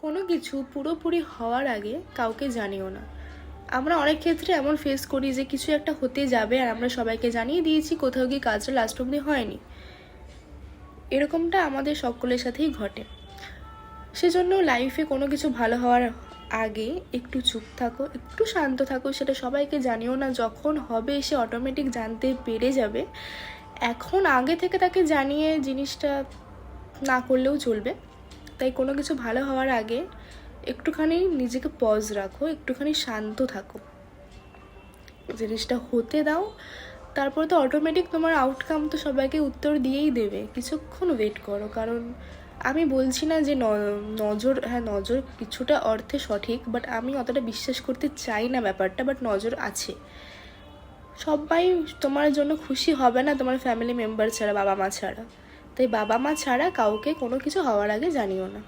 কোনো কিছু পুরোপুরি হওয়ার আগে কাউকে জানিও না। আমরা অনেক ক্ষেত্রে এমন ফেস করি যে কিছু একটা হতে যাবে আর আমরা সবাইকে জানিয়ে দিয়েছি, কোথাও গিয়ে কাজটা লাস্ট অবধি হয়নি। এরকমটা আমাদের সকলের সাথেই ঘটে। সেজন্য লাইফে কোনো কিছু ভালো হওয়ার আগে একটু চুপ থাকো, একটু শান্ত থাকো, সেটা সবাইকে জানিও না। যখন হবে সে অটোমেটিক জানতে পেরে যাবে। এখন আগে থেকে তাকে জানিয়ে জিনিসটা না করলেও চলবে। তাই কোনো কিছু ভালো হওয়ার আগে একটুখানি নিজেকে পজ রাখো, একটুখানি শান্ত থাকো, জিনিসটা হতে দাও। তারপর তো অটোমেটিক তোমার আউটকাম তো সবাইকে উত্তর দিয়েই দেবে। কিছুক্ষণ ওয়েট করো। কারণ আমি বলছি না যে নজর, হ্যাঁ নজর কিছুটা অর্থে সঠিক, বাট আমি অতটা বিশ্বাস করতে চাই না ব্যাপারটা। বাট নজর আছে। সবাই তোমার জন্য খুশি হবে না তোমার ফ্যামিলি মেম্বার ছাড়া, বাবা মা ছাড়া। তাই বাবা মা ছাড়া কাউকে কোনো কিছু হওয়ার আগে জানিও না।